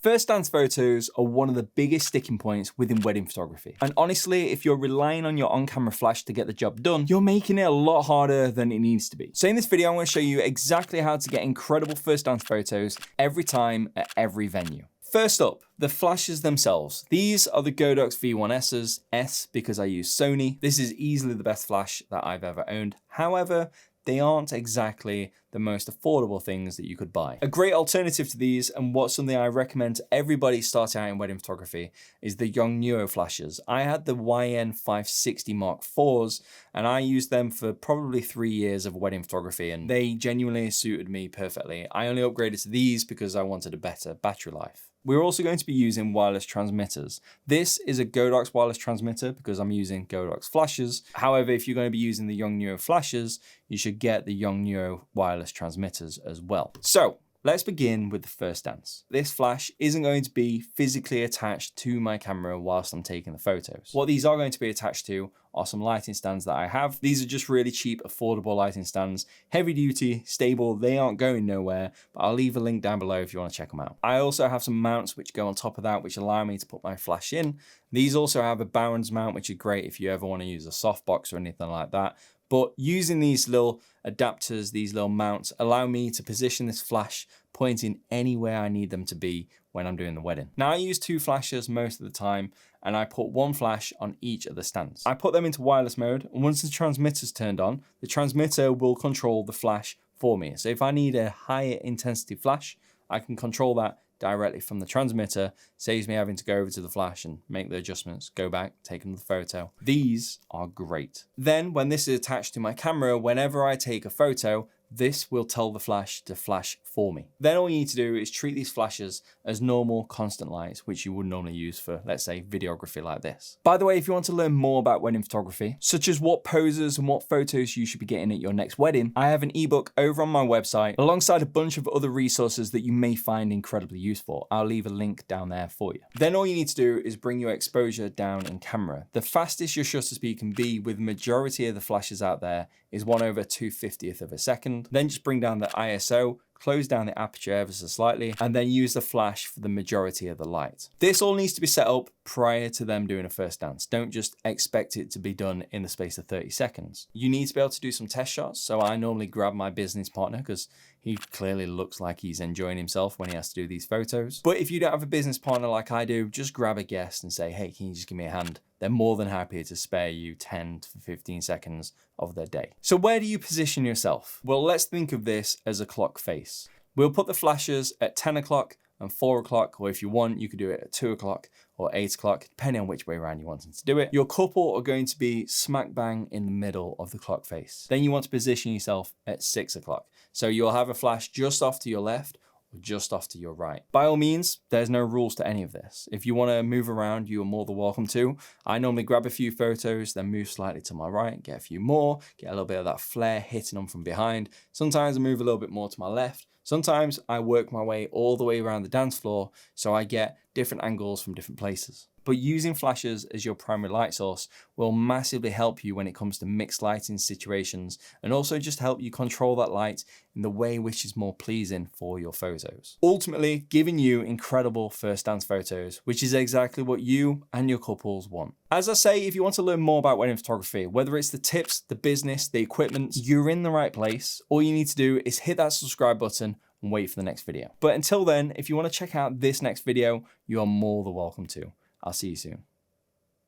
First dance photos are one of the biggest sticking points within wedding photography. And honestly, if you're relying on your on-camera flash to get the job done, you're making it a lot harder than it needs to be. So in this video, I'm going to show you exactly how to get incredible first dance photos every time at every venue. First up, the flashes themselves. These are the Godox V1S's, S because I use Sony. This is easily the best flash that I've ever owned. However, they aren't exactly the most affordable things that you could buy. A great alternative to these, and what's something I recommend to everybody starting out in wedding photography, is the Yongnuo flashes. I had the YN560 Mark IVs, and I used them for probably 3 years of wedding photography, and they genuinely suited me perfectly. I only upgraded to these because I wanted a better battery life. We're also going to be using wireless transmitters. This is a Godox wireless transmitter because I'm using Godox flashes. However, if you're going to be using the Yongnuo flashes, you should get the Yongnuo wireless transmitters as well. So let's begin with the first dance. This flash isn't going to be physically attached to my camera whilst I'm taking the photos. What these are going to be attached to are some lighting stands that I have. These are just really cheap, affordable lighting stands, heavy duty, stable, they aren't going nowhere, but I'll leave a link down below if you want to check them out. I also have some mounts which go on top of that, which allow me to put my flash in. These also have a Barron's mount, which is great if you ever want to use a softbox or anything like that. But using these little adapters, these little mounts, allow me to position this flash pointing anywhere I need them to be when I'm doing the wedding. Now I use 2 flashes most of the time, and I put 1 flash on each of the stands. I put them into wireless mode, and once the transmitter's turned on, the transmitter will control the flash for me. So if I need a higher intensity flash, I can control that directly from the transmitter. Saves me having to go over to the flash and make the adjustments, go back, take another photo. These are great. Then when this is attached to my camera, whenever I take a photo, this will tell the flash to flash for me. Then all you need to do is treat these flashes as normal constant lights, which you would normally use for, let's say, videography like this. By the way, if you want to learn more about wedding photography, such as what poses and what photos you should be getting at your next wedding, I have an ebook over on my website alongside a bunch of other resources that you may find incredibly useful. I'll leave a link down there for you. Then all you need to do is bring your exposure down in camera. The fastest your shutter speed can be with the majority of the flashes out there is 1/250th of a second. Then just bring down the ISO, close down the aperture ever so slightly, and then use the flash for the majority of the light. This all needs to be set up prior to them doing a first dance. Don't just expect it to be done in the space of 30 seconds. You need to be able to do some test shots. So I normally grab my business partner because he clearly looks like he's enjoying himself when he has to do these photos. But if you don't have a business partner like I do, just grab a guest and say, hey, can you just give me a hand? They're more than happy to spare you 10 to 15 seconds of their day. So where do you position yourself? Well, let's think of this as a clock face. We'll put the flashes at 10 o'clock and 4 o'clock, or if you want, you could do it at 2 o'clock or 8 o'clock, depending on which way around you want to do it. Your couple are going to be smack bang in the middle of the clock face. Then you want to position yourself at 6 o'clock. So you'll have a flash just off to your left or just off to your right. By all means, there's no rules to any of this. If you want to move around, you are more than welcome to. I normally grab a few photos, then move slightly to my right, get a few more, get a little bit of that flare hitting them from behind. Sometimes I move a little bit more to my left. Sometimes I work my way all the way around the dance floor so I get different angles from different places. But using flashes as your primary light source will massively help you when it comes to mixed lighting situations, and also just help you control that light in the way which is more pleasing for your photos. Ultimately, giving you incredible first dance photos, which is exactly what you and your couples want. As I say, if you want to learn more about wedding photography, whether it's the tips, the business, the equipment, you're in the right place. All you need to do is hit that subscribe button and wait for the next video. But until then, if you want to check out this next video, you are more than welcome to. I'll see you soon.